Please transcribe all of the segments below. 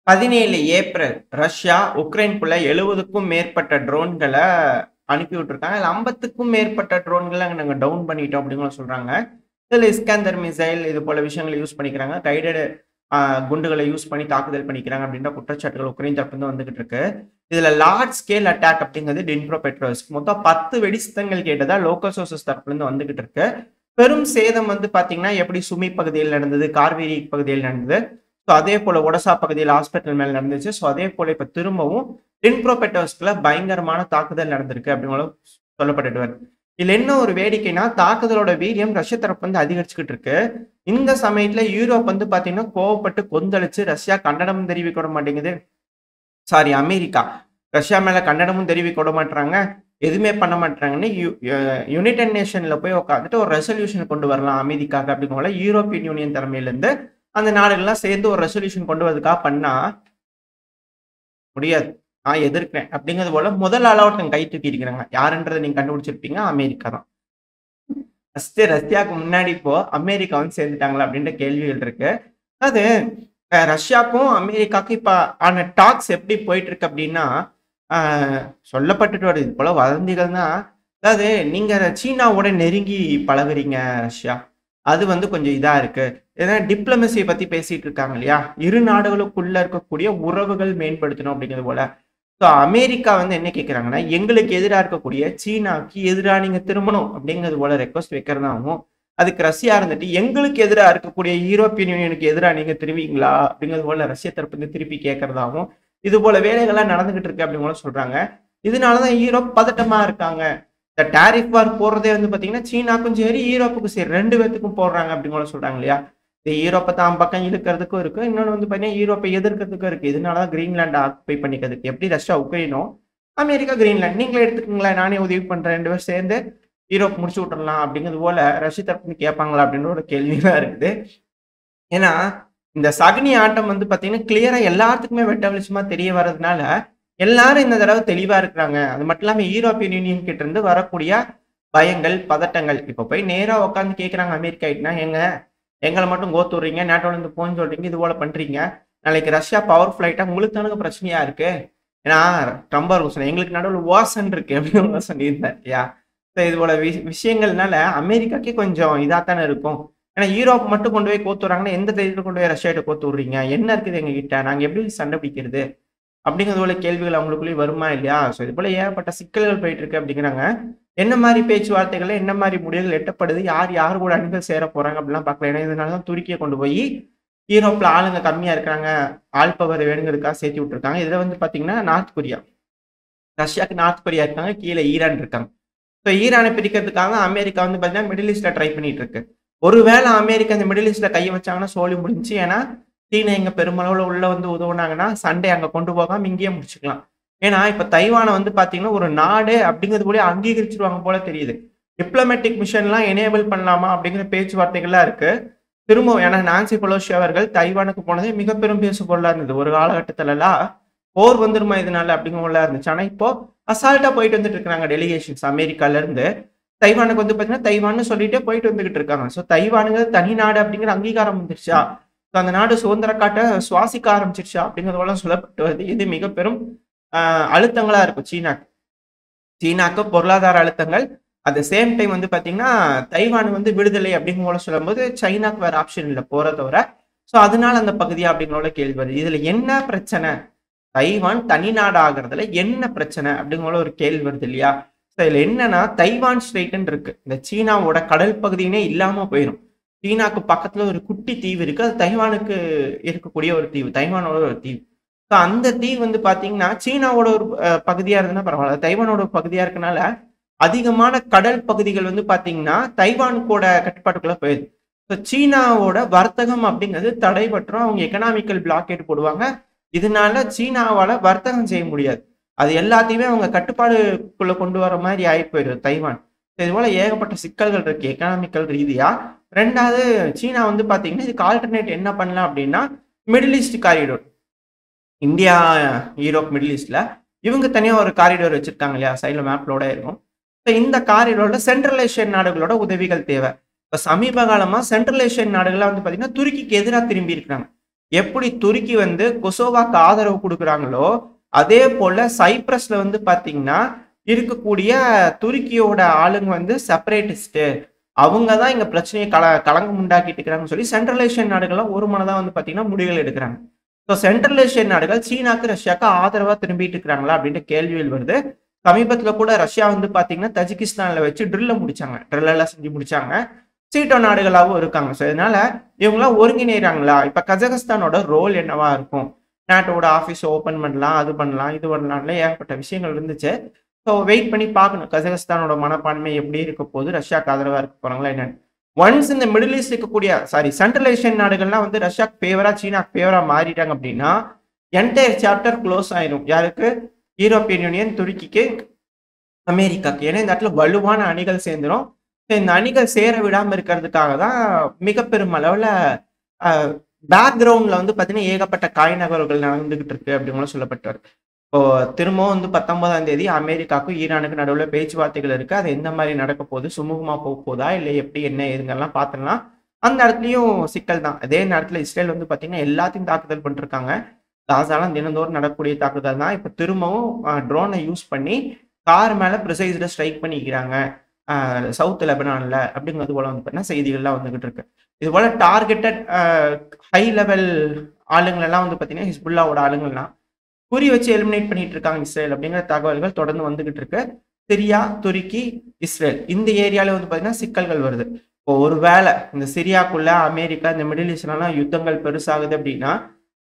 17 April Russia உக்ரைனுக்குள்ள 70க்கும் மேற்பட்ட ட்ரோன்கள அனுப்பி விட்டுருக்காங்க. அதுல 50க்கும் மேற்பட்ட ட்ரோன்கள நாங்க டவுன் பண்ணிட்டோம் அப்படின்னு சொல்றாங்க. இதுல இஸ்கந்தர் மிசைல் இது போல விஷயங்கள யூஸ் பண்ணிக்கிறாங்க. கைடட் குண்டுகள யூஸ் பண்ணி தாக்குதல் பண்ணிக்கிறாங்க அப்படின்ற குற்றச்சாட்டுகள் உக்ரைன் தரப்பிலிருந்து வந்துகிட்டு இருக்கு. இதுல லார்ஜ் ஸ்கேல் அட்டாக் அப்படிங்கிறது டினிப்ரோபெட்ரோவ்ஸ்க் மொத்தம் 10 வெடிஸ்தங்கள் கேட்டதா லோக்கல் சோர்சஸ் தரப்பிலிருந்து வந்துகிட்டு இருக்கு. பெரும் சேதம் வந்து பாத்தீங்கன்னா எப்படி சுமி பகுதியில் நடந்தது, கார்வேரி பகுதியில் நடந்தது. ஸோ அதே போல ஒடசா பகுதியில் ஹாஸ்பிட்டல் மேல நடந்துச்சு. ஸோ அதே போல இப்ப திரும்பவும் டினிப்ரோபெட்ரோவ்ஸ்க்ல பயங்கரமான தாக்குதல் நடந்திருக்கு அப்படின்னு சொல்லப்பட்டுட்டு வருது. இதுல என்ன ஒரு வேடிக்கைன்னா தாக்குதலோட வீரியம் ரஷ்ய தரப்பு வந்து அதிகரிச்சுக்கிட்டு இருக்கு. இந்த சமயத்துல யூரோப் வந்து பாத்தீங்கன்னா கோவப்பட்டு கொந்தளிச்சு ரஷ்யா கண்டனம் தெரிவிக்க விட மாட்டேங்குது. சாரி அமெரிக்கா ரஷ்யா மேல கண்டனமும் தெரிவிக்க விட மாட்டாங்க. எதுவுமே பண்ண மாட்டாங்கன்னு யுனைடெட் நேஷன்ல போய் உட்காந்துட்டு ஒரு ரெசல்யூஷன் கொண்டு வரலாம் அமைதிக்காக அப்படிங்கிற யூரோப்பியன் யூனியன் தலைமையில இருந்து அந்த நாடுகள்லாம் சேர்ந்து ஒரு ரெசல்யூஷன் கொண்டு வரதுக்காக பண்ணா முடியாது. நான் எதிர்க்கிறேன் அப்படிங்கிறது போல முதல் ஆளா ஒருத்தங்க கை தூக்கி இருக்கிறாங்க. யாருன்றதை நீங்க கண்டுபிடிச்சிருப்பீங்க. அமெரிக்கா தான். ஃபர்ஸ்ட் ரஷ்யாவுக்கு முன்னாடி இப்போ அமெரிக்கா வந்து சேர்ந்துட்டாங்களா அப்படின்ற கேள்விகள் இருக்கு. அது ரஷ்யாவுக்கும் அமெரிக்காவுக்கும் இப்ப ஆன டாக்ஸ் எப்படி போயிட்டு இருக்கு அப்படின்னா சொல்லப்பட்டுட்டு வருது. இது போல வதந்திகள் தான். அதாவது நீங்க சீனாவோட நெருங்கி பழகுறீங்க ரஷ்யா. அது வந்து கொஞ்சம் இதா இருக்கு. ஏன்னா டிப்ளமசியை பத்தி பேசிட்டு இருக்காங்க இல்லையா? இரு நாடுகளுக்குள்ள இருக்கக்கூடிய உறவுகள் மேம்படுத்தணும் அப்படிங்கிறது போல. ஸோ அமெரிக்கா வந்து என்ன கேட்குறாங்கன்னா, எங்களுக்கு எதிராக இருக்கக்கூடிய சீனாவுக்கு எதிராக நீங்க திரும்பணும் அப்படிங்கிறது போல ரெக்வஸ்ட் வைக்கிறதாகவும், அதுக்கு ரஷ்யா இருந்துட்டு எங்களுக்கு எதிராக இருக்கக்கூடிய யூரோப்பியன் யூனியனுக்கு எதிராக நீங்க திரும்புவீங்களா அப்படிங்கிறது போல ரஷ்ய தரப்பு வந்து திருப்பி கேட்கறதாகவும், இது போல வேலைகள்லாம் நடந்துகிட்டு இருக்கு அப்படின்னு போல சொல்றாங்க. இதனாலதான் யூரோப் பதட்டமா இருக்காங்க. இந்த டாரிஃப் வார் போடுறதே வந்து பாத்தீங்கன்னா சீனாக்கும் சரி யூரோப்புக்கும் சரி 2 பேத்துக்கும் போடுறாங்க அப்படின்னு கூட சொல்றாங்க இல்லையா? யூரோப்பை தான் பக்கம் இழுக்கிறதுக்கும் இருக்கு. இன்னொன்று வந்து பாத்தீங்கன்னா யூரோப்பை எதிர்க்கிறதுக்கும் இருக்கு. இதனாலதான் கிரீன்லாண்ட் ஆக்குபை பண்ணிக்கிறதுக்கு எப்படி ரஷ்யா உக்ரைனோ அமெரிக்கா கிரீன்லாண்ட் நீங்களே எடுத்துக்கீங்களேன், நானே உதவி பண்றேன், 2 பேரும் சேர்ந்து யூரோப் முடிச்சு விட்டுறலாம் அப்படிங்கிறது போல ரஷ்ய தரப்பு கேட்பாங்களா அப்படின்ற ஒரு கேள்விதான் இருக்குது. ஏன்னா இந்த சகுனி ஆட்டம் வந்து பாத்தீங்கன்னா கிளியரா எல்லாத்துக்குமே வெட்ட வெளிச்சமா தெரிய வர்றதுனால எல்லாரும் இந்த தடவை தெளிவா இருக்கிறாங்க. அது மட்டும் இல்லாம யூரோப்பியன் யூனியன் கிட்ட இருந்து வரக்கூடிய பயங்கள், பதட்டங்கள் இப்ப போய் நேரா உட்காந்து கேட்கிறாங்க அமெரிக்கா கிட்டனா, எங்களை மட்டும் கோத்துறீங்க, நேட்டோல இருந்து போன்னு சொல்றீங்க, இது போல பண்றீங்க. நாளைக்கு ரஷ்யா பவர்ஃபுல் ஆயிட்டா உங்களுக்கு தானுங்க பிரச்சனையா இருக்கு. ஏன்னா ட்ரம்ப் அவர்கள் சொன்ன எங்களுக்கு நடுவில் வாசன் இருக்கு அப்படின்னு சொல்லியிருந்தார் இல்லையா? இது போல விஷயங்கள்னால அமெரிக்காக்கே கொஞ்சம் இதா தானே இருக்கும். ஏன்னா யூரோப் மட்டும் கொண்டு போய் கோத்துறாங்கன்னா எந்த தைரியத்தில் கொண்டு போய் ரஷ்யாட்ட கோத்து விடுறீங்க, என்ன இருக்குது எங்க கிட்ட, நாங்க எப்படி சண்டை பிடிக்கிறது அப்படிங்கிறது போல கேள்விகள் அவங்களுக்குள்ளேயே வருமா இல்லையா? ஸோ இது போல ஏகப்பட்ட சிக்கல்கள் போயிட்டு இருக்கு அப்படிங்கிறாங்க. என்ன மாதிரி பேச்சுவார்த்தைகள், என்ன மாதிரி முடிவுகள் எட்டப்படுது, யார் யார் கூட அணிகள் சேர போறாங்க அப்படிலாம் பார்க்கலாம். ஏன்னா இதனாலதான் துருக்கியை கொண்டு போய் யூரோப்ல ஆளுங்க கம்மியா இருக்காங்க, ஆள் பவர் வேணுங்கிறதுக்காக சேர்த்து விட்டுருக்காங்க. இதுல வந்து பாத்தீங்கன்னா நார்த் கொரியா, ரஷ்யாவுக்கு நார்த் கொரியா இருக்காங்க, கீழே ஈரான் இருக்காங்க. ஸோ ஈரானை பிரிக்கிறதுக்காக அமெரிக்கா வந்து பாத்தீங்கன்னா மிடில் ஈஸ்ட்ல ட்ரை பண்ணிட்டு இருக்கு. ஒருவேளை அமெரிக்கா இந்த மிடில் ஈஸ்ட்ல கையை வச்சாங்கன்னா சோழி முடிஞ்சு. ஏன்னா சீனா எங்க பெருமளவுல உள்ள வந்து உதவுனாங்கன்னா சண்டை அங்க கொண்டு போகாம இங்கேயே முடிச்சுக்கலாம். ஏன்னா இப்ப தைவானை வந்து பாத்தீங்கன்னா ஒரு நாடு அப்படிங்கிறது கூட அங்கீகரிச்சிருவாங்க போல தெரியுது. டிப்ளமேட்டிக் மிஷன் எல்லாம் எனேபிள் பண்ணலாமா அப்படிங்கிற பேச்சுவார்த்தைகள்லாம் இருக்கு. திரும்ப ஏன்னா நான்சி பெலோசி அவர்கள் தைவானுக்கு போனதே மிக பெரும் பேசு பொருளா இருந்தது. ஒரு காலகட்டத்துல எல்லாம் போர் வந்துருமா இதனால அப்படிங்கிற இருந்துச்சு. ஆனா இப்போ அசால்ட்டா போயிட்டு வந்துட்டு இருக்காங்க டெலிகேஷன்ஸ் அமெரிக்கால இருந்து. தைவானுக்கு வந்து பாத்தீங்கன்னா தைவான்னு சொல்லிட்டே போயிட்டு வந்துகிட்டு இருக்காங்க. ஸோ தைவானுங்கிறது தனி நாடு அப்படிங்கிற அங்கீகாரம் வந்துருச்சா, அந்த நாடு சுதந்திர காட்ட சுவாசிக்க ஆரம்பிச்சிருச்சா அப்படிங்கிறதெல்லாம் சொல்லப்பட்டு வருது. இது மிக பெரும் அழுத்தங்களா இருக்கும் சீனாக்கு பொருளாதார அழுத்தங்கள். அட் த சேம் டைம் வந்து பாத்தீங்கன்னா தைவான் வந்து விடுதலை அப்படிங்கிற சொல்லும் போது சைனாக்கு வேற ஆப்ஷன் இல்லை போற தவிர. ஸோ அதனால அந்த பகுதியா அப்படிங்கிற கேள்வி வருது. இதுல என்ன பிரச்சனை, தைவான் தனி நாடு ஆகிறதுல என்ன பிரச்சனை அப்படிங்கிற ஒரு கேள்வி வருது இல்லையா? இதுல என்னன்னா தைவான் ஸ்ட்ரெயிட்ன்னு இருக்கு. இந்த சீனாவோட கடல் பகுதியினே இல்லாம போயிடும். சீனாக்கு பக்கத்துல ஒரு குட்டி தீவு இருக்கு. அது தைவானுக்கு இருக்கக்கூடிய ஒரு தீவு, தைவானோட ஒரு தீவு. ஸோ அந்த தீவு வந்து பாத்தீங்கன்னா சீனாவோட ஒரு பகுதியா இருந்ததுன்னா பரவாயில்ல, தைவானோட ஒரு பகுதியா இருக்கனால அதிகமான கடல் பகுதிகள் வந்து பாத்தீங்கன்னா தைவானுக்கோட கட்டுப்பாட்டுக்குள்ள போயிடுது. ஸோ சீனாவோட வர்த்தகம் அப்படிங்கிறது தடைபற்றும். அவங்க எக்கனாமிக்கல் பிளாக்கேட் போடுவாங்க. இதனால சீனாவால வர்த்தகம் செய்ய முடியாது. அது எல்லாத்தையுமே அவங்க கட்டுப்பாடுக்குள்ள கொண்டு வர மாதிரி ஆகி போயிடுது தைவான். இது போல ஏகப்பட்ட சிக்கல்கள் இருக்கு எக்கனாமிக்கல் ரீதியா. ரெண்டாவது சீனா வந்து பாத்தீங்கன்னா இதுக்கு ஆல்டர்னேட் என்ன பண்ணலாம் அப்படின்னா Middle East corridor, India Europe Middle ஈஸ்ட்ல இவங்க தனியா ஒரு காரிடோர் வச்சிருக்காங்க இல்லையா, சைட்ல மேப்லோட இருக்கும். இந்த காரிடோர்ல சென்ட்ரல் ஏஷியன் நாடுகளோட உதவிகள் தேவை. இப்ப சமீப காலமா சென்ட்ரல் ஏஷியன் நாடுகள்லாம் வந்து பாத்தீங்கன்னா துருக்கிக்கு எதிராக திரும்பி இருக்காங்க. எப்படி துருக்கி வந்து கொசோவாக்கு ஆதரவு கொடுக்குறாங்களோ அதே போல சைப்ரஸ்ல வந்து பாத்தீங்கன்னா இருக்கக்கூடிய துருக்கியோட ஆளுங்க வந்து செப்பரேட்டிஸ்ட், அவங்க தான் இங்க பிரச்சனையை களங்கம் உண்டாக்கிட்டு இருக்கிறாங்கன்னு சொல்லி சென்ட்ரல் ஏஷியன் நாடுகள்லாம் ஒரு மனதா வந்து பாத்தீங்கன்னா முடிவுகள் எடுக்கிறாங்க. ஸோ சென்ட்ரல் ஏஷியன் நாடுகள் சீனாக்கு ரஷ்யாவுக்கு ஆதரவா திரும்பிட்டு இருக்கிறாங்களா அப்படின்ற கேள்விகள் வருது. சமீபத்துல கூட ரஷ்யா வந்து பாத்தீங்கன்னா தஜிகிஸ்தான்ல வச்சு ட்ரில்ல முடிச்சாங்க, ட்ரில் எல்லாம் செஞ்சு முடிச்சாங்க. சீட்டோ நாடுகளாகவும் இருக்காங்க. ஸோ இதனால இவங்களாம் ஒருங்கிணைறாங்களா? இப்ப கஜகஸ்தானோட ரோல் என்னவா இருக்கும்? நாட்டோட ஆஃபீஸ் ஓப்பன் பண்ணலாம், அது பண்ணலாம், இது பண்ணலாம்ல ஏகப்பட்ட விஷயங்கள் இருந்துச்சு. ஸோ வெயிட் பண்ணி பார்க்கணும் கஜகஸ்தானோட மனப்பான்மை எப்படி இருக்க போது, ரஷ்யாவுக்கு ஆதரவா இருக்க போறாங்களா என்னன்னு. ஒன்ஸ் இந்த மிடில் ஈஸ்ட் இருக்கக்கூடிய சென்ட்ரல் ஏஷியன் நாடுகள்லாம் வந்து ரஷ்யாக்கு ஃபேவரா சீனாக்கு ஃபேவரா மாறிட்டாங்க அப்படின்னா என்டையர் சாப்டர் க்ளோஸ் ஆயிரும். யாருக்கு? யூரோப்பியன் யூனியன், துருக்கிக்கு, அமெரிக்காக்கு. ஏன்னா இந்த இடத்துல வலுவான அணிகள் சேர்ந்துரும். இந்த அணிகள் சேர விடாம இருக்கிறதுக்காக தான் மிக பெரும் அளவுல பேக்ரவுண்ட்ல வந்து பாத்தீங்கன்னா ஏகப்பட்ட காய் நகர்வுகள் நடந்துகிட்டு இருக்கு அப்படிங்களும் சொல்லப்பட்டார். இப்போ திரும்பவும் வந்து 19ஆம் தேதி அமெரிக்காவுக்கும் ஈரானுக்கு நடுவில் பேச்சுவார்த்தைகள் இருக்கு. அது எந்த மாதிரி நடக்க போகுது, சுமூகமா போக போதா இல்லை எப்படி என்ன ஏதுங்கெல்லாம் பார்த்துலாம். அந்த இடத்துலயும் சிக்கல் தான். அதே நேரத்தில் இஸ்ரேல் வந்து பாத்தீங்கன்னா எல்லாத்தையும் தாக்குதல் பண்ணிருக்காங்க. காசாலாம் தினந்தோறும் நடக்கக்கூடிய தாக்குதல் தான். இப்போ திரும்பவும் ட்ரோனை யூஸ் பண்ணி கார் மேல ப்ரிசைஸ்ட ஸ்ட்ரைக் பண்ணிக்கிறாங்க சவுத் லெபனான்ல அப்படிங்கிறது போல வந்து பார்த்தீங்கன்னா செய்திகள்லாம் வந்துகிட்டு இருக்கு. இது போல டார்கெட்டட் ஹை லெவல் ஆளுங்களெல்லாம் வந்து பார்த்தீங்கன்னா ஹிஸ்புல்லாவோட ஆளுங்கள்லாம் குறி வச்சு எலிமினேட் பண்ணிட்டு இருக்காங்க இஸ்ரேல் அப்படிங்கிற தகவல்கள் தொடர்ந்து வந்துகிட்டு இருக்கு. சிரியா, துருக்கி, இஸ்ரேல் இந்த ஏரியால வந்து பார்த்தீங்கன்னா சிக்கல்கள் வருது. இப்போ ஒருவேளை இந்த சிரியாக்குள்ள அமெரிக்கா இந்த மிடில் ஈஸ்ட்லாம் யுத்தங்கள் பெருசாகுது அப்படின்னா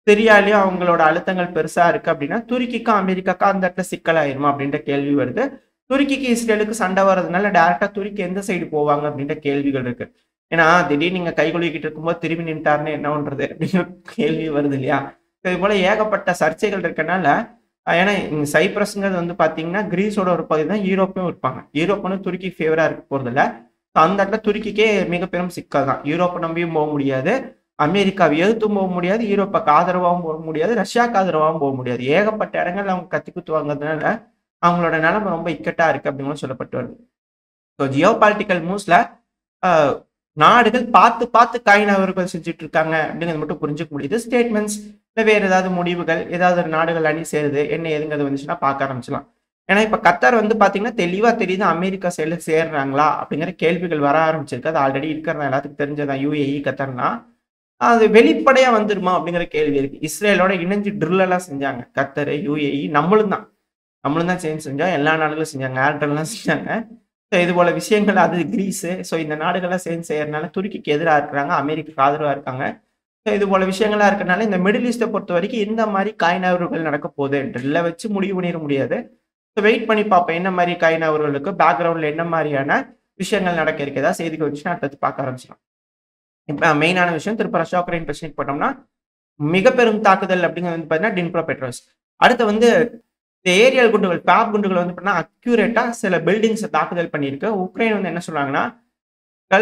சிரியாலையும் அவங்களோட அழுத்தங்கள் பெருசா இருக்கு அப்படின்னா துருக்கிக்கும் அமெரிக்காக்கும் அந்த இடத்துல சிக்கலாயிருமா அப்படின்ற கேள்வி வருது. துருக்கிக்கு இஸ்ரேலுக்கு சண்டை வர்றதுனால டேரக்டா துருக்கி எந்த சைடு போவாங்க அப்படின்ற கேள்விகள் இருக்கு. ஏன்னா திடீர்னு நீங்க கை குலுக்கிட்டு இருக்கும்போது திரும்பி நின்ட்டாருன்னு என்ன பண்றது அப்படின்ற கேள்வி வருது இல்லையா? இது போல ஏகப்பட்ட சர்ச்சைகள் இருக்கனால ஏன்னா இங்க சைப்ரஸ்ங்கிறது வந்து பாத்தீங்கன்னா கிரீஸோட ஒரு பகுதி தான், யூரோப்பும் இருப்பாங்க. யூரோப்னு துருக்கி ஃபேவரா இருக்க போறது இல்ல. அந்த இடத்துல துருக்கிக்கே மிக பெரும் சிக்கல் தான். யூரோப்பை நம்பியும் போக முடியாது, அமெரிக்காவை எதிர்த்தும் போக முடியாது, யூரோப்பாக்கு ஆதரவாகவும் போக முடியாது, ரஷ்யாவுக்கு ஆதரவாகவும் போக முடியாது. ஏகப்பட்ட இடங்கள்ல அவங்க கத்தி குத்துவாங்கிறதுனால அவங்களோட நிலைமை ரொம்ப இக்கட்டா இருக்கு அப்படின்னு சொல்லப்பட்டு வருது. ஸோ ஜியோ பாலிட்டிக்கல் மூவ்ஸ்ல நாடுகள் பார்த்து பார்த்து காய் நகர்வுகள் செஞ்சுட்டு இருக்காங்க அப்படிங்கிறது மட்டும் புரிஞ்சுக்க முடியுது. ஸ்டேட்மெண்ட்ஸ் இல்லை வேற ஏதாவது முடிவுகள் ஏதாவது ஒரு நாடுகள் அணி சேருது என்ன ஏதுங்கிறது வந்துச்சுன்னா பார்க்க ஆரம்பிச்சலாம். ஏன்னா இப்ப கத்தார் வந்து பாத்தீங்கன்னா தெளிவா தெரியுது அமெரிக்கா சைடுல சேர்றாங்களா அப்படிங்கிற கேள்விகள் வர ஆரம்பிச்சிருக்கு. அது ஆல்ரெடி இருக்கிறதா எல்லாத்துக்கும் தெரிஞ்சதான். யுஏஇ, கத்தார்னா அது வெளிப்படையா வந்துருமா அப்படிங்கிற கேள்வி இருக்கு. இஸ்ரேலோட இணைஞ்சு ட்ரில் எல்லாம் செஞ்சாங்க கத்தர், யுஏஇ, நம்மளும் தான் சேர்ந்து செஞ்சோம். எல்லா நாடுகளும் செஞ்சாங்க, ஏர்டெல்லாம் செஞ்சாங்க. ஸோ இது போல விஷயங்கள் அது கிரீஸு. ஸோ இந்த நாடுகள்லாம் சேர்ந்து செய்யறதுனால துருக்கிக்கு எதிராக இருக்கிறாங்க, அமெரிக்காவுக்கு ஆதரவாக இருக்காங்க. ஸோ இது போல விஷயங்களா இருக்கிறனால இந்த மிடில் ஈஸ்ட்டை பொறுத்த வரைக்கும் இந்த மாதிரி காய் நகர்வுகள் நடக்க போகுது ட்ரில்லை வச்சு முடிவு பண்ணிட முடியாது. ஸோ வெயிட் பண்ணி பார்ப்பேன் என்ன மாதிரி காய் நகர்வுகளுக்கு பேக்ரவுண்ட்ல என்ன மாதிரியான விஷயங்கள் நடக்க இருக்கிறதா செய்திகள் வச்சுன்னா அடுத்து பார்க்க ஆரம்பிச்சிடும். இப்போ மெயினான விஷயம் திருப்ப ரஷ்யா உக்ரைன் பிரச்சனைக்கு போட்டோம்னா மிக பெரும் தாக்குதல் அப்படிங்கிறது வந்து பார்த்தீங்கன்னா டின்ப்ரோ பெட்ரோஸ். அடுத்து வந்து இந்த ஏரியல் குண்டுகள், பேப் குண்டுகள் வந்து பார்த்தீங்கன்னா அக்யூரேட்டா சில பில்டிங்ஸை தாக்குதல் பண்ணியிருக்கு. உக்ரைன் வந்து என்ன சொல்றாங்கன்னா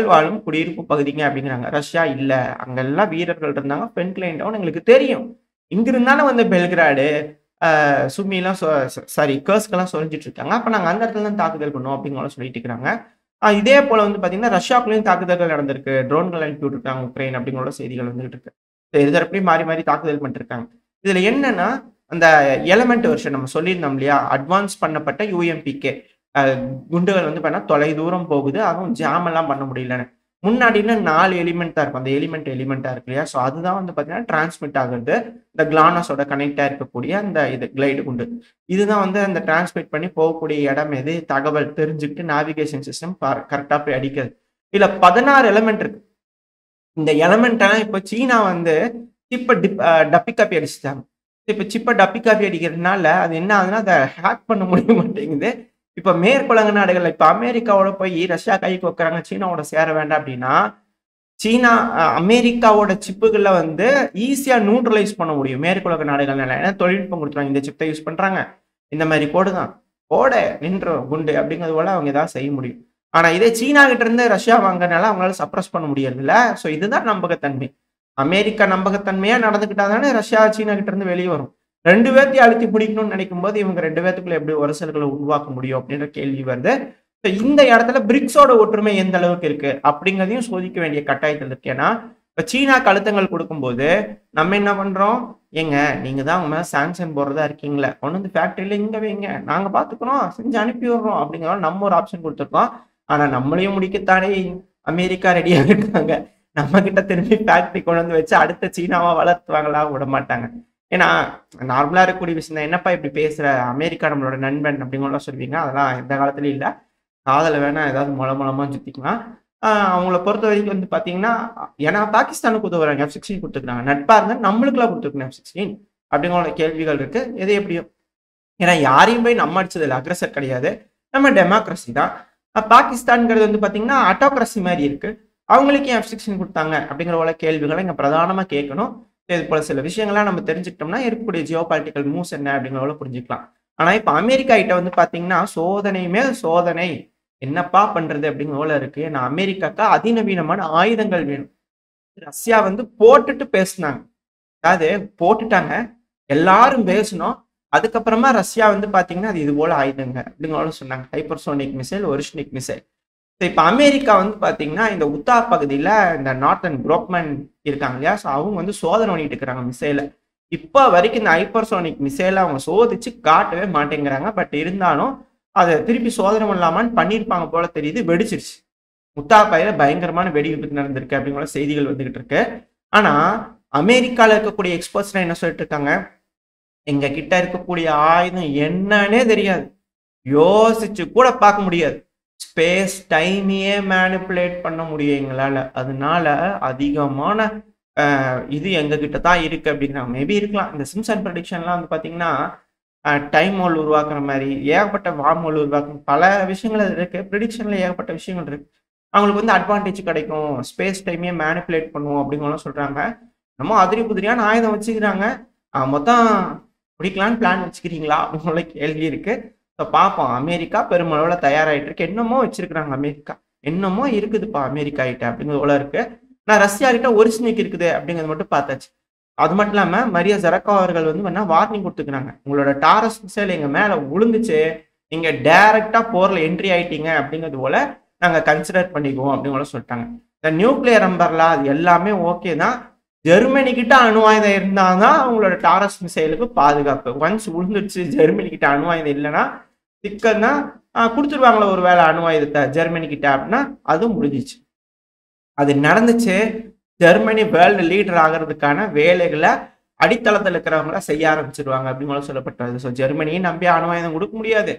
வாழும் குடியிருப்பு பகுதிங்க அப்படிங்கிறாங்க. ரஷ்யா இல்ல, அங்கெல்லாம் வீரர்கள் இருந்தாங்க, பென்க்ளைன் டவுன் எங்களுக்கு தெரியும், இங்க இருந்தாலும் வந்து பெல்கிராடு சுமிலாம் சாரி கர்ஸ்கெல்லாம் சொல்லிட்டு இருக்காங்க. அப்ப நாங்க அந்த இடத்துல தான் தாக்குதல் பண்ணுவோம் அப்படிங்கிற சொல்லிட்டு இருக்கிறாங்க. இதே போல வந்து பாத்தீங்கன்னா ரஷ்யாக்குள்ளேயும் தாக்குதல்கள் நடந்திருக்கு, ட்ரோன்கள் அனுப்பி விட்டுருக்காங்க உக்ரைன் அப்படிங்கிற செய்திகள் வந்துட்டு இருக்கு. இருதரப்பையும் மாறி மாறி தாக்குதல் பண்ணிட்டு இருக்காங்க. இதுல என்னன்னா அந்த எலமெண்ட் வெர்ஷன் நம்ம சொல்லியிருந்தோம் இல்லையா, அட்வான்ஸ் பண்ணப்பட்ட யூஎம்பிகே குண்டுகள் வந்து பார்த்தா தொலை தூரம் போகுது, அதுவும் ஜாம் எல்லாம் பண்ண முடியலன்னு. முன்னாடினா 4 எலிமெண்ட் தான் இருக்கும், அந்த எலிமெண்டா இருக்கு இல்லையா. ஸோ அதுதான் வந்து பார்த்தீங்கன்னா டிரான்ஸ்மிட் ஆகுறது இந்த கிளானஸோட கனெக்டா இருக்கக்கூடிய அந்த இது கிளைடு குண்டு. இதுதான் வந்து அந்த டிரான்ஸ்மிட் பண்ணி போகக்கூடிய இடம் எது தகவல் தெரிஞ்சுக்கிட்டு நேவிகேஷன் சிஸ்டம் கரெக்டா போய் அடிக்கிறது. இதுல 16 எலிமெண்ட் இருக்கு. இந்த எலிமெண்ட் எல்லாம் இப்போ சீனா வந்து சிப்பை டப்பி காப்பி அடிச்சுட்டாங்க. இப்போ சிப்பை டப்பி காப்பி அடிக்கிறதுனால அது என்ன ஆகுதுன்னா அதை ஹேக் பண்ண முடிய மாட்டேங்குது. இப்ப மேற்குலக நாடுகள் இப்ப அமெரிக்காவோட போய் ரஷ்யா கைக்கு வைக்கிறாங்க, சீனாவோட சேர வேண்டாம் அப்படின்னா சீனா அமெரிக்காவோட சிப்புகளை வந்து ஈஸியா நியூட்ரலைஸ் பண்ண முடியும் மேற்குலக நாடுகள்னால. ஏன்னா தொழில்நுட்பம் கொடுத்துருவாங்க, இந்த சிப்பை யூஸ் பண்றாங்க, இந்த மாதிரி கோடு தான் கோட நின்றோம் குண்டு அப்படிங்கிறது போல அவங்க ஏதாவது செய்ய முடியும். ஆனா இதே சீனா கிட்ட இருந்து ரஷ்யா வாங்கினால அவங்களால சப்ரஸ் பண்ண முடியறது இல்ல. ஸோ இதுதான் நம்பகத்தன்மை. அமெரிக்கா நம்பகத்தன்மையா நடந்துக்கிட்டா தானே ரஷ்யா சீனா கிட்ட இருந்து வெளியே வரும். 2 பேர்த்தையும் அழுத்தி பிடிக்கணும்னு நினைக்கும் போது இவங்க 2 பேர்த்துக்குள்ள எப்படி உரசல்களை உருவாக்க முடியும் அப்படின்ற கேள்வி வருது. இந்த இடத்துல பிரிக்ஸோட ஒற்றுமை எந்த அளவுக்கு இருக்கு அப்படிங்கிறதையும் சோதிக்க வேண்டிய கட்டாயத்தில் இருக்கு. ஏன்னா இப்ப சீனாக்கு அழுத்தங்கள் கொடுக்கும்போது நம்ம என்ன பண்றோம்? ஏங்க நீங்க தான் அவங்க மேல சாங்ஷன் போடுறதா இருக்கீங்களே, கொண்டு வந்து ஃபேக்டரியில இங்க வைங்க, நாங்க பார்த்துக்குறோம், செஞ்சு அனுப்பி விடுறோம் அப்படிங்கிற நம்ம ஒரு ஆப்ஷன் கொடுத்துருக்கோம். ஆனா நம்மளையும் முடிக்கத்தானே அமெரிக்கா ரெடியா இருக்காங்க. நம்ம கிட்ட திரும்பி ஃபேக்டரி கொண்டு வந்து வச்சு அடுத்த சீனாவா வளர்த்துவாங்களா? விட மாட்டாங்க. ஏன்னா நார்மலா இருக்கக்கூடிய விஷயம் தான். என்னப்பா இப்படி பேசுற? அமெரிக்கா நம்மளோட நண்பன் அப்படிங்கலாம் சொல்லுவீங்க. அதெல்லாம் எந்த காலத்துலயும் இல்ல. காதுல வேணா ஏதாவது மொளமா சுத்திக்கலாம். அவங்கள பொறுத்தவரைக்கும் வந்து பார்த்தீங்கன்னா, ஏன்னா பாகிஸ்தானுக்கு உதவுறாங்க. F-16 குடுத்துருக்காங்க. நட்பா இருந்தா நம்மளுக்குலாம் குடுத்துருக்கணும் F-16 அப்படிங்கிற கேள்விகள் இருக்கு. எது எப்படியோ. ஏன்னா யாரையும் போய் நம்ம அடிச்சது இல்ல. அக்ரஸர் கிடையாது. நம்ம டெமோக்ரஸி தான். பாகிஸ்தான்ங்கிறது வந்து பார்த்தீங்கன்னா, ஆட்டோக்ரஸி மாரி இருக்கு. அவங்களுக்கு ஏன் F-16 குடுத்தாங்க? அப்படிங்கிற போல கேள்விகள இங்க பிரதானமா கேட்கணும். இது போல சில விஷயங்கள்லாம் நம்ம தெரிஞ்சுக்கிட்டோம்னா, இருக்கக்கூடிய ஜியோ பொலிட்டிக்கல் மூவ்ஸ் என்ன அப்படிங்கிற போல புரிஞ்சுக்கலாம். ஆனா இப்ப அமெரிக்கா கிட்ட வந்து பார்த்தீங்கன்னா, சோதனை மேல் சோதனை. என்னப்பா பண்றது அப்படிங்கிற போல இருக்கு. ஏன்னா அமெரிக்காக்கு அதிநவீனமான ஆயுதங்கள் வேணும். ரஷ்யா வந்து போட்டுட்டு பேசுனாங்க. அதாவது போட்டுட்டாங்க. எல்லாரும் பேசணும். அதுக்கப்புறமா ரஷ்யா வந்து பார்த்தீங்கன்னா, அது இது போல ஆயுதங்க அப்படிங்கிற சொன்னாங்க. Hypersonic missile, Oreshnik missile. இப்ப அமெரிக்கா வந்து பார்த்தீங்கன்னா, இந்த உத்தா பகுதியில இந்த நார்த்தன் குரோக்மேன் இருக்காங்க இல்லையா? ஸோ அவங்க வந்து சோதனை பண்ணிட்டு இருக்கிறாங்க மிசைல. இப்ப வரைக்கும் இந்த ஹைப்பர்சோனிக் மிசைல அவங்க சோதிச்சு காட்டவே மாட்டேங்கிறாங்க. பட் இருந்தாலும் அத திருப்பி சோதனை பண்ணலாமான்னு பண்ணியிருப்பாங்க போல தெரியுது. வெடிச்சிருச்சு. உத்தா பகுதியில பயங்கரமான வெடி விபத்து நடந்திருக்கு அப்படிங்கிற செய்திகள் வந்துகிட்டு இருக்கு. ஆனா அமெரிக்கால இருக்கக்கூடிய எக்ஸ்பர்ட்ஸ்லாம் என்ன சொல்லிட்டு இருக்காங்க? எங்க கிட்ட இருக்கக்கூடிய ஆயுதம் என்னன்னே தெரியாது. யோசிச்சு கூட பார்க்க முடியாது. ஸ்பேஸ் டைமையே மேனிபுலேட் பண்ண முடியும் எங்களால. அதனால அதிகமான இது எங்க கிட்ட தான் இருக்கு அப்படிங்கிறாங்க. மேபி இருக்கலாம். இந்த சிம்சன் ப்ரெடிக்ஷன்லாம் வந்து பார்த்தீங்கன்னா, டைம் ஹோல் உருவாக்குற மாரி, ஏகப்பட்ட வார்ம் ஹோல் உருவாக்கும் பல விஷயங்கள் அது இருக்கு. ப்ரெடிக்ஷன்ல ஏகப்பட்ட விஷயங்கள் இருக்கு. அவங்களுக்கு வந்து அட்வான்டேஜ் கிடைக்கும். ஸ்பேஸ் டைமையே மேனிபுலேட் பண்ணுவோம் அப்படிங்கலாம் சொல்றாங்க. என்னமோ அதிரி புதிரியான ஆயுதம் வச்சுக்கிறாங்க. மொத்தம் முடிக்கலான்னு பிளான் வச்சுக்கிறீங்களா? அப்படிங்கிற கேள்வி இருக்கு. ஸோ பார்ப்போம். அமெரிக்கா பெருமளவுல தயாராயிட்டு இருக்கு. என்னமோ வச்சிருக்கிறாங்க அமெரிக்கா. என்னமோ இருக்குதுப்பா அமெரிக்கா கிட்ட அப்படிங்கிறது போல இருக்கு. நான் ரஷ்யா கிட்ட ஒரிஜினல் இருக்குது அப்படிங்கிறது மட்டும் பார்த்தாச்சு. அது மட்டும் இல்லாம மரியா ஜரக்கா அவர்கள் வந்து வேணா வார்னிங் குடுத்துக்கிறாங்க. உங்களோட டாரஸ் மிசைல் எங்க மேல விழுந்துச்சு. நீங்க டைரக்ட்டா போர்ல என்ட்ரி ஆயிட்டீங்க அப்படிங்கிறது போல நாங்க கன்சிடர் பண்ணிக்குவோம் அப்படின்னு கூட சொல்லிட்டாங்க. இந்த நியூக்ளியர் அம்பர்லா அது எல்லாமே ஓகே தான். ஜெர்மனி கிட்ட அணு ஆயுதம் இருந்தாதான் அவங்களோட டாரஸ் மிசைலுக்கு பாதுகாப்பு. ஒன்ஸ் விழுந்துருச்சு ஜெர்மனி கிட்ட அணு ஆயுதம் இல்லைன்னா சிக்கல் தான். குடுத்துருவாங்களா ஒரு வேளை அணு ஆயுதத்தை ஜெர்மனி கிட்ட அப்படின்னா அதுவும் முடிஞ்சிச்சு. அது நடந்துச்சு. ஜெர்மனி வேர்ல்டு லீடர் ஆகிறதுக்கான வேலைகளை அடித்தளத்தில் இருக்கிறவங்கள செய்ய ஆரம்பிச்சிருவாங்க அப்படின்னு சொல்லப்பட்டது. ஸோ ஜெர்மனியை நம்பி அணு ஆயுதம் கொடுக்க முடியாது.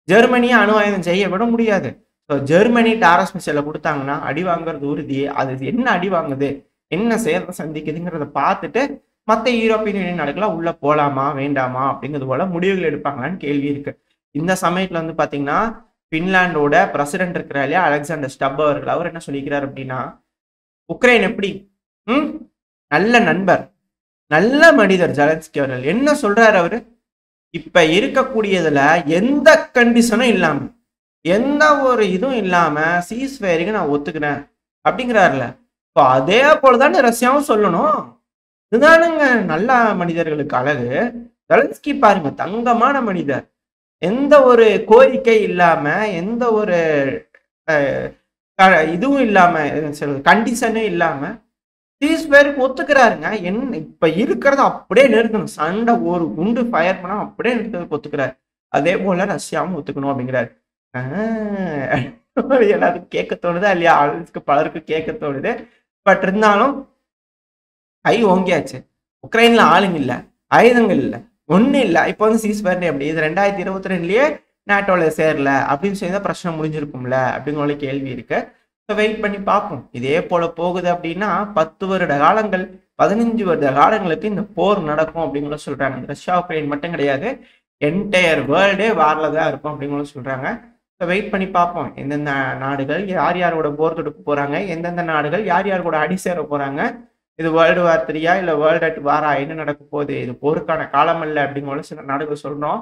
ஜெர்மனியை அணு ஆயுதம் செய்ய விட முடியாது. ஸோ ஜெர்மனி டாரஸ் மிசைலை கொடுத்தாங்கன்னா அடி வாங்குறது உறுதி. அது என்ன அடி வாங்குது, என்ன சேதம் சந்திக்குதுங்கிறத பார்த்துட்டு மற்ற யூரோப்பியன் யூனியன் நாடுகளாக உள்ள போலாமா வேண்டாமா அப்படிங்கிறது போல முடிவுகள் எடுப்பாங்களான்னு கேள்வி இருக்கு. இந்த சமயத்துல வந்து பாத்தீங்கன்னா பின்லாண்டோட பிரசிடென்ட் இருக்கிற இல்லையா அலெக்சாண்டர் ஸ்டப் அவர்கள் அவர் என்ன சொல்லிக்கிறார் அப்படின்னா, உக்ரைன் எப்படி நல்ல நண்பர், நல்ல மனிதர் ஜெலன்ஸ்கி அவர்கள் என்ன சொல்றாரு அவரு? இப்ப இருக்கக்கூடியதுல எந்த கண்டிஷனும் இல்லாம, எந்த ஒரு இதுவும் இல்லாம சீஸ்ஃபயருக்கு நான் ஒத்துக்கிறேன் அப்படிங்கிறாருல. இப்போ அதே போலதானே ரஷ்யாவும் சொல்லணும். இதுதானுங்க நல்ல மனிதர்களுக்கு அழகு. ஜெலன்ஸ்கி பாருங்க தங்கமான மனிதர். எந்த ஒரு கோரிக்கை இல்லாம, எந்த ஒரு இதுவும் இல்லாம, கண்டிஷனும் இல்லாம சீஸ்ஃபயருக்கு ஒத்துக்கிறாருங்க. என்ன இப்ப இருக்கிறத அப்படியே நிறுத்தணும். சண்டை ஒரு குண்டு ஃபயர் பண்ணா அப்படியே நிறுத்ததுக்கு ஒத்துக்கிறாரு. அதே போல ரஷ்யாவும் ஒத்துக்கணும் அப்படிங்கிறாரு. எல்லாருக்கும் கேட்க தோணுதா இல்லையா? ஆளுக்கு பலருக்கு கேட்க தோணுது. பட் இருந்தாலும் கை ஓங்கியாச்சு. உக்ரைன்ல ஆளுங்க இல்ல, ஆயுதங்கள் இல்ல, ஒண்ணும் இல்ல. இப்போ வந்து சீஸ்ஃபயர் எப்படி இது 2022லயே நாட்டோல சேரல அப்படின்னு சொல்லி தான் பிரச்சனை முடிஞ்சிருக்கும்ல அப்படிங்கிற கேள்வி இருக்கு. வெயிட் பண்ணி பார்ப்போம். இதே போல போகுது அப்படின்னா 10 வருட காலங்கள் 15 வருட காலங்களுக்கு இந்த போர் நடக்கும் அப்படிங்கிற சொல்றாங்க. ரஷ்யா உக்ரைன் மட்டும் கிடையாது, என்டையர் வேர்ல்டே வார்ல தான் இருக்கும் அப்படிங்கிற சொல்றாங்க. வெயிட் பண்ணி பார்ப்போம். எந்தெந்த நாடுகள் யார் யாரோட போர் தொடுக்க போறாங்க, எந்தெந்த நாடுகள் யார் யார் கூட அடி சேர போறாங்க, இது வேர்ல்டு வார் 3 இல்ல வேர்ல்டு அட் வாரா, என்ன நடக்க போகுது, இது போருக்கான காலம் அல்ல அப்படிங்கிற சில நாடுகள் சொல்றோம்.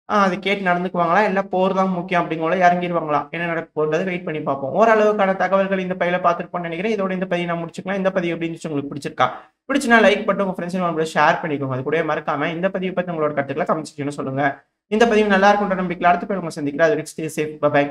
அது கேட்டு நடந்துக்குவாங்களா இல்ல போர் தான் முக்கியம் அப்படிங்கிற இறங்கிடுவாங்களா, என்ன நடக்க போகிறது வெயிட் பண்ணி பார்ப்போம். ஓரளவுக்கான தகவல்கள் இந்த பதில பார்த்துருப்போம்னு நினைக்கிறேன். இதோட இந்த பதிவு நான் முடிச்சுக்கலாம். இந்த பதிவு எப்படி இருந்துச்சு உங்களுக்கு பிடிச்சிருக்கா? பிடிச்சுனா லைக் பண்ணிட்டு உங்க ஃப்ரெண்ட்ஸ் ஷேர் பண்ணிக்கோங்க. அது கூட மறக்காம இந்த பதிவு பத்தி உங்களோட கருத்துக்களை கமெண்ட் செக்ஷன்ல சொல்லுங்க. இந்த பதிவு நல்லா இருக்கும்ன்ற நம்பிக்கையில் அடுத்த பேர் உங்களை சந்திக்கிறேன். அது சேஃப். பை.